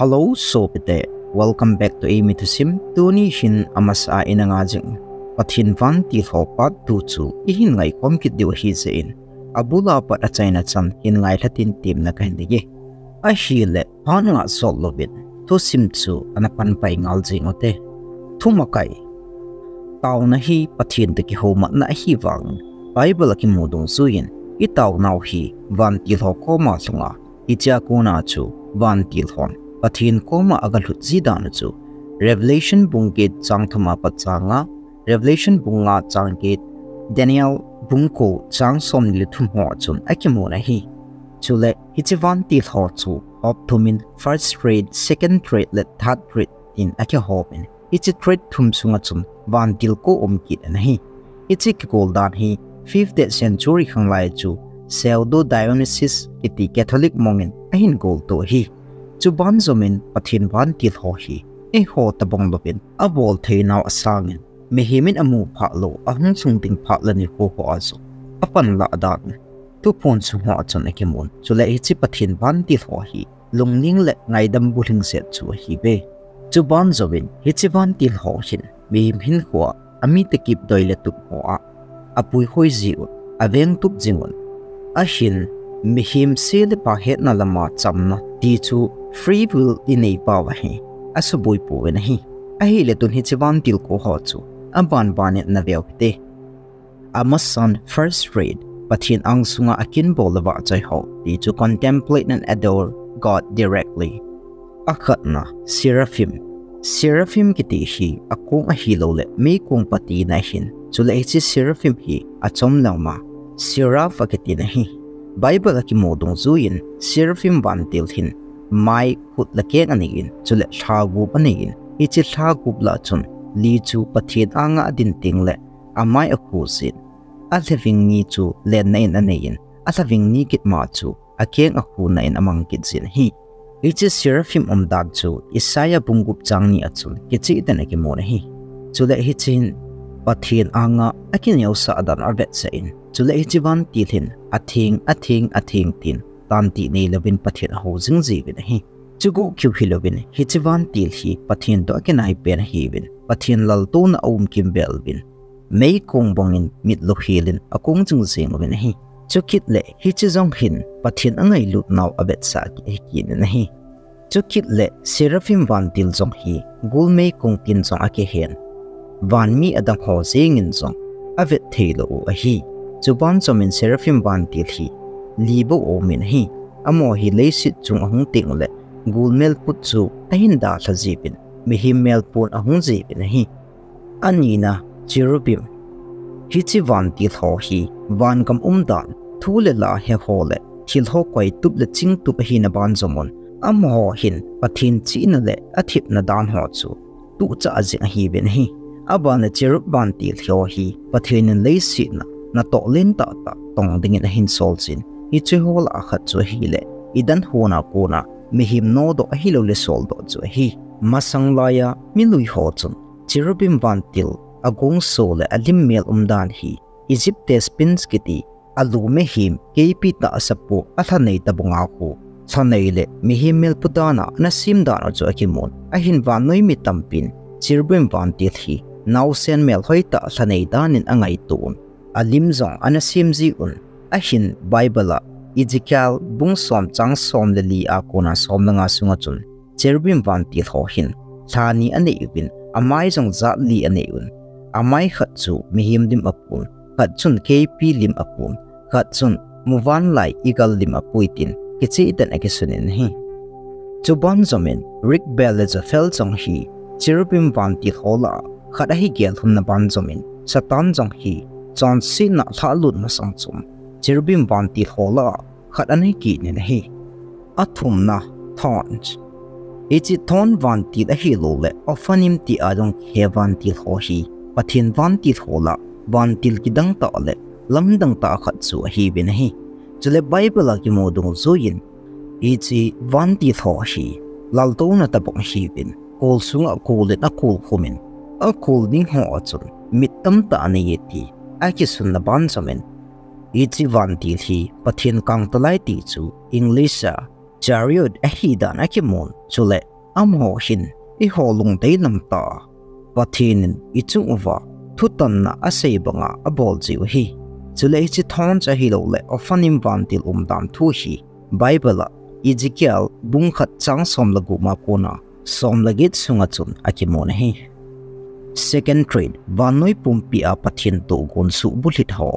Hello, Sobite. Welcome back to EIMI THUSIM. DOMINATIONS AMASAN inangajing. Pathin VANTIL ho part 2 ihin ngai komkit diwa hisein. Abula pat achayna chan hin ngai latin team na kahindige. A hile han nga solobit. THUSIM chu anapan pai ngaljing ote. Thumakai. Tau na hi pathin te ki homa na hi wang. Bible ki mudong suyin. Itaw naw hi VANTIL ho koma sunga. Itia kuna chu VANTIL hon. Pathin koma agalut zidana chu Revelation bungkit chang thuma pachanga Revelation bunga changkit Daniel bungko chang somni thum ho chun akimona hi chule hichi VANTIL ho chu op thumin first grade second grade le third grade in akya hopin hichi grade thum sunga chun VANTIL ko omkit na hi hichi goldan hi 5th century khanglai chu pseudo Dionysius iti Catholic mongin ahin gol to hi Chuban zomin pathin VANTIL ho hi ho tabong lopin abol thei naw asangin mehimin amu phalo ahung sungting phalani ko ho aso apan la dan tu pon su ho achon ekimon chule hichi pathin VANTIL ho hi lungning le ngaidam buling set chu hi be chuban zomin hichi VANTIL ho hin mehim hin ho ami te kip doile tu ho a apui hoi ziu aveng tup jingon ahin mihim sele pa het na lama chamna ti chu free will inei pawa hi asubui pu na hi ahi le tun hi VANTIL ko ho chu aban banet na veute AMASAN first grade pathin ang sunga akin bolawa chai ho ti chu contemplate and adore God directly akhatna seraphim kiti hi akong ahilo le me kong pati na hin chule hi seraphim hi achom lama seraph kiti na hi Bible ki modong zuin seraphim VANTIL hin mai khut lakeng anigin chule thagup anigin ichi thagup la chun li chu pathin anga din tingle amai akhusin atheving ni chu len nain anein athaving ni kit ma chu akeng akhu na in amang kit sin hi ichi seraphim omdag chu Isaiah bungup changni achun kichi itana ki mona hi chule hi chin pathin anga akin yosa adan arvet sain chule hi VANTIL hin athing tin tanti nei lovin pathin ho jingji bin hi chugu kyu hilovin hi VANTIL hi pathin to akinai pen hi bin pathin lal to na om kim bel bin mei kong bongin mit lo hilin akong jingjing bin hi chukit le hi chizong hin pathin angai lut naw abet sa ki kin na hi chukit le seraphim VANTIL jong hi gul mei kong tin jong ake hen van mi adang ho zingin jong avet thelo a hi chuban chomin seraphim VANTIL hi libo omin hi amo hi leisit chung ahung tingle gulmel put chu tahinda thajipin mihim mel pon ahung jipin hi anina cherubim hichi VANTIL ho hi van kam umdan thule la he hole thil ho koi tup le ching tup hi na ban zomon amo hin pathin china le athip na dan ho chu tu cha ajing hi ben hi abana cherub VANTIL ho hi pathin leisit na to len ta tong dingin hin solchin ichi hol akhat chu hile idan hona kona mihim no do hilo le sol do chu hi masanglaya milui ho chun cherubim VANTIL agong sole alim mel umdan hi Egyptes pinskiti alu mehim KP ta asapu athanei tabunga ko thanei le mihim mel pudana na simdana chu akimon ahin vanoi mi tampin cherubim VANTIL hi nausen mel hoita thanei danin angai tun alim zong anasimji un ahin Bible Ezekiel bungsom changsom le li akona somnanga sunga chun cherubim VANTIL ho hin thani ane ibin amai jong zat li ane un amai khat chu mihim dim apun khat chun KP lim apun khat chun muwan lai igal lim apuitin kichi itan akisunin hi chuban zomen rik beleja fel chong hi cherubim VANTIL hola khat hi gel hun na ban zomen satan jong hi chon sin na thalut masang chum cherubim VANTIL hola khat anei ki ne hi athum na thorns ichi thorn VANTIL a hi lo le ofanim ti adong he VANTIL ho hi pathin VANTIL hola VANTIL kidang ta le lamdang ta khat chu hi bin hi chule Bible ki modung zuin ichi VANTIL ho hi lalto na tabong hi bin kol sunga kol na kol khumin a kol ding ho achun mitam ta ne yeti akisun na ban samen ichi VANTIL hi pathin kang talai ti chu English chariot a hi dan akimon chule amho hin I holung dei lam ta pathin I chungwa thutan na asei banga abol jiu hi chule chi thon cha hi lo le ofanim vantil dam thu hi Bible Ezekiel bungkhat chang som lagu ma kona som lagit sunga chun akimon hi second trade vanoi pumpi a pathin to gon su bulit ho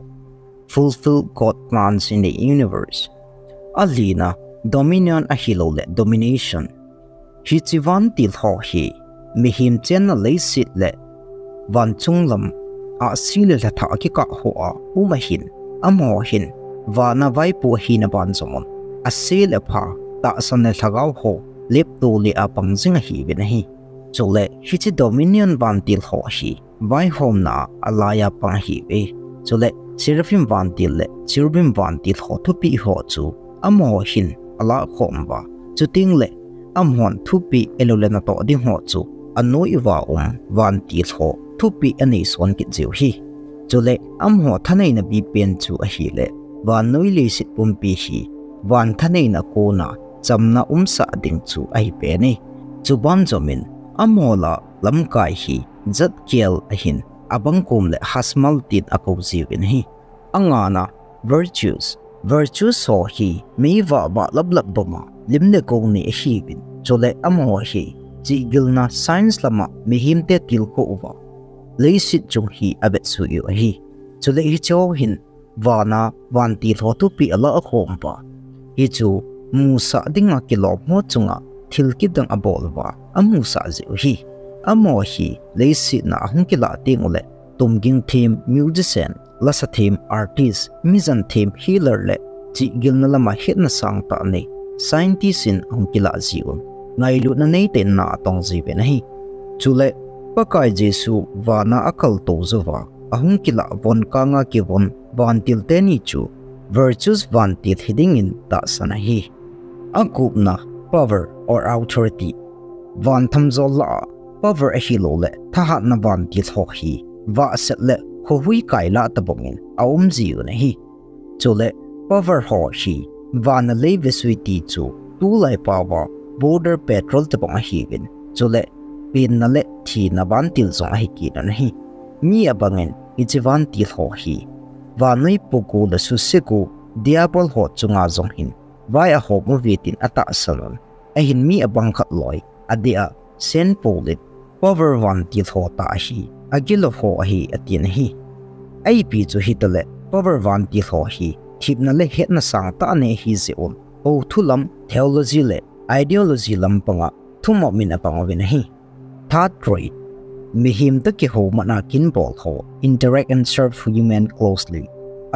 fulfill God plans in the universe alina dominion a hilo le domination hi chi vantil ho hi mihim chen na leisit le van chunglam a sile la tha ki ka ho a umahin amo hin wana vai pu hin ban somon a sele pha ta san le thagau ho lep tu li a pangjing hi ben hi chole hi chi dominion vantil ho hi vai hom na alaya pa hi be chole seraphim vantil le cherubim vantil ho thu pi ho chu amo hin ala khom ba chuting le amhon thu pi elolena to ding ho chu anoi wa vantil ho thu pi ani son ki jiu hi chole amho thanai na bi pen chu a hi le van noi le sit pum pi hi van thanai na ko na chamna sa ding chu ai pe ni chu ban zomin amola lam kai hi zat kel ahin abang kum le hasmal tit ako jiwin hi angana virtues so hi meiwa ba lablab boma limne ko ni hi bin chole amo hi chi gilna science lama mihim te til ko uwa leisit chung hi abet su yu hi chole hi cho hin wana vanti thotu pi ala khom pa hi chu musa dinga kilo mo chunga thilki dang abolwa amusa jiu hi amo hi leisit na hungkila tingole tumging team musician lasa team artist mizan team healer le chi gilna lama hitna sang ta ni scientist in hungkila jiu ngai lu na nei ten na tong ji be nahi chule pakai jesu wana akal to zuwa ahung kila von kanga ki von vantil teni chu virtues vantil hiding in ta sanahi akupna power or authority van thamzo la power a hilo le thahat na vantil ho hi va set le ho hui kai la ta bongin aum jiu nahi chule power ho hi van le vesui chu tu lai power border patrol te bong hi bin chule pin na le thi na vantil zong hi ki na hi mi abangen ichi vantil ho hi vanoi poku la susiku diabol ho chunga zong hin via ho mo vitin ata salon ahin mi abang khat loi adia sen polit power vantil ho ta hi agilo ho hi atin hi ai pi chu hitale power vantil ho hi thipna le hetna sang ta ne hi zeon o thulam theology le ideology lampanga thumo min apang win hi third trait mihim ta ki ho mana kin bol ho interact and serve human closely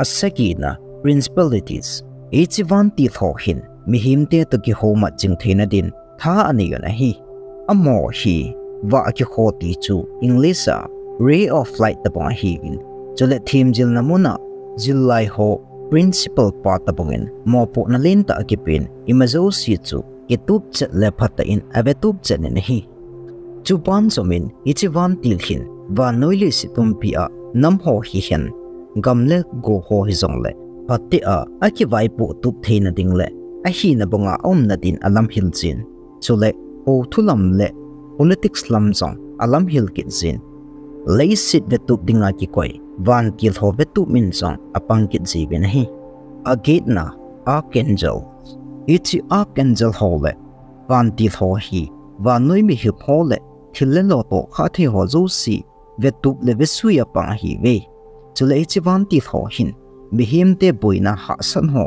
asakina principalities each vanti ho hin mihim te to ki ho ma jing thena din tha ani yana hi amo hi wa ki ho ti chu english ray of light ta ba hi in chole thim jil namuna jillai ho principal part ta bongin mo po na len ta akipin imazo si chu itup chet le phata in avetup chen ne hi chupan zomin ichi vantil hin va noili situm pia nam ho hi hen gamle go ho hi zongle patti a aki vai pu tup theina dingle a hi na bonga om na din alam hil chin chule o thulam le politics lam zong alam hil kit zin leisit vetup dinga ki koi vantil ho vetup min zong apang kit ji ben hi agitna archangel ichi archangel hole vantil ho hi va noi mi hi hole thilelo to kha the ho zo si vetup le vesuya pa hi ve chule ichi vantil ho hin mihim te boina ha san ho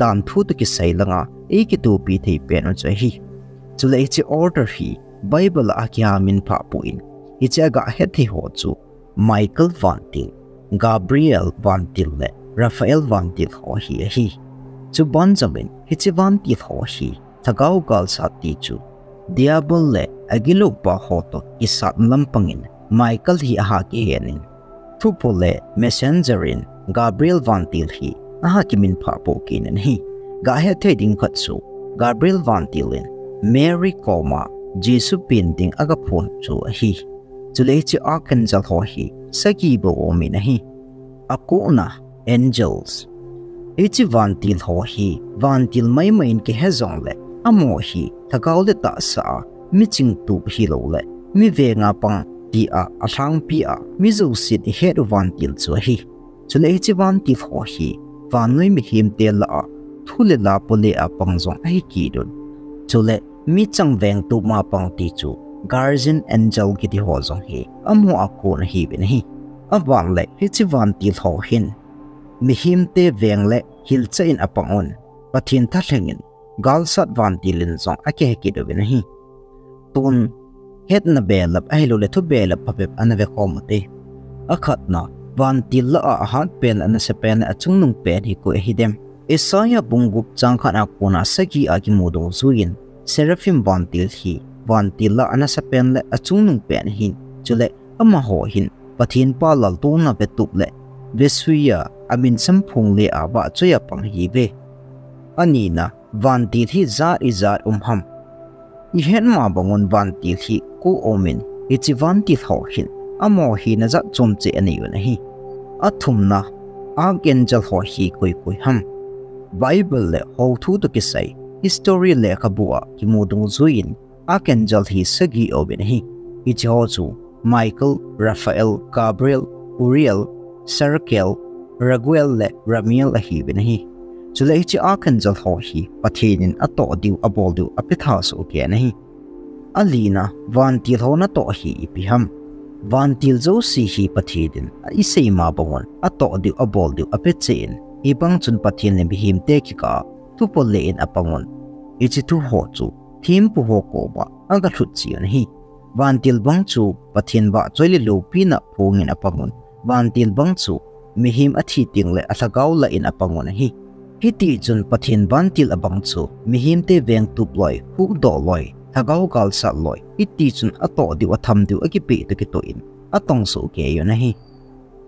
dan thu to ki sailanga e ki tu pi thei pen cho hi chule ichi order hi bible akya min pha puin ichi ga he thi ho chu michael vantil gabriel vantil le raphael vantil ho hi chu banjamin hichi vantil ho hi thagau gal sa ti chu diabol le agilo pa ho to isat lampangin michael hi ha ki henin thupole messengerin gabriel vantil hi aha ki min pha po kinen hi ga he theding khat su gabriel vantilin mary koma jesu pinding aga phone chu hi chule chi archangel ho hi saki bo min hi akuna angels ichi vantil ho hi vantil mai main ki hezong le amo hi thagaw le ta sa mi ching tu hi lo le mi ve nga pang ti a athang pi a mi zo sit he ru vantil chu hi chule hi chi vantil ho hi vanoi mi him te la a thule la pole a pangjong ai ki dun chule mi chang veng tu ma pang ti chu guardian angel ki ti ho zong hi amu a ko na hi bin hi awan le hi chi vantil ho hin mi him te veng le hil cha in apang on pathin tha thlengin galsat vantilin zong ake ki do bin hi tun het na belap ai lo le thu belap papep anave komate akhat na vantil la a hat pen ana se pen achung nung pen hi ko hidem isaya bungup changkhana kona sagi agi modo zuin seraphim vantil hi vantil la ana se pen le achung nung pen hin chule ama ho hin pathin pa lal tu na betup le veswiya amin samphung le aba choya pang hi ve anina vantil hi zat izat ham ihan ma bangon vantil hi ku omin ichi vantil ho hin amo hi na za chomche ani yun hi athumna archangel ho hi koi ham bible le ho thu to kisai history le khabua ki modung zuin archangel hi sagi obin hi ichi ho chu michael raphael gabriel uriel sarakel raguel le ramiel hi bin hi chule chi archangel ho hi pathinin ato diu abol diu apitha so ke nahi alina vantil ho na to hi ipiham vantil zo si hi pathidin isei ma bongon ato diu abol diu apetchen ibang chun pathin ne bihim te ki ka tu pol le in apangon ichi tu ho chu thim pu ho ko ba aga thut chi an hi vantil bang chu pathin ba choili LOUPI na phongin apangon vantil bang chu mihim athi ting le athagaw la in apangon hi hiti chun pathin vantil abang chu mihim te veng tup loi hu do loi thagaw gal sa loi hiti chun ato diu atham diu akipi to ki to in atong so ke yo na hi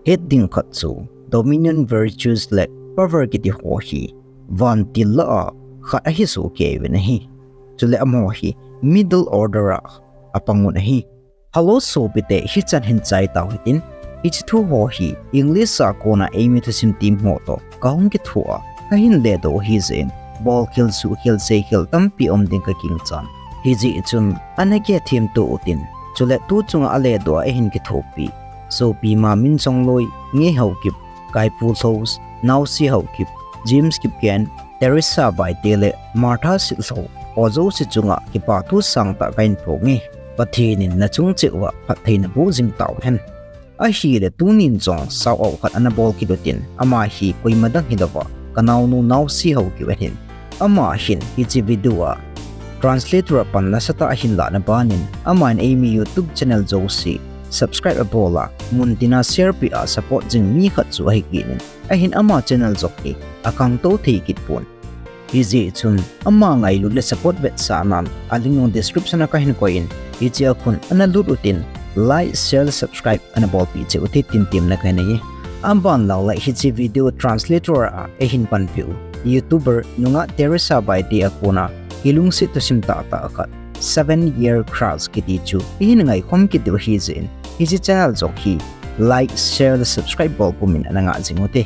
heading khat chu dominion virtues le power ki ti ho hi vantil la kha hi so ke we na hi chule amo hi middle order apangon hi hello so bite hi chan hin chai taw hitin ich thu ho hi english sa kona EIMI THUSIM team mo to kaung ki thua KAHIN LEDOH hi zen ball kill su kill se kill tampi ding ka king chan hi ji chun anake thim to utin chule tu chunga LEDOH EIHIN KITHOPI so pi MAMIN CHONGLOI nge HAOKIP KAIPU LHOU'S NAOCY HAOKIP James Kipken Teresa Baitele Martha Silso ozo si chunga KIPATHU sangta kain PHONG'E pathinin na chung chewa pathaina bu jing taw hen a hi le tunin chong saw au khat anabol kidotin ama hi koimadang hidawa kanaw nu NAOCY HAOKIP hen ama hin hi chi video translator pan na sata hin la na banin ama an EIMI YouTube channel josi subscribe abola muntina share pi a support jing mi khat chu hi kinin a hin ama channel jokki akang to thei kit pon hizi chun amma ngai lu le support vet sanan aling no description ka hin ko in hi chi akhun ana lut utin like share subscribe ana bol pi che uti tin tim na kai nei amban law like hi chi video translator a EIHIN pan piu youtuber nunga Teresa by de akuna hilung sit to sim ta ta akat 7-year crowds kiti chu EIHIN ngai khom ki de hi zin hi chi channel jok hi like share subscribe bol pumin ana nga jingote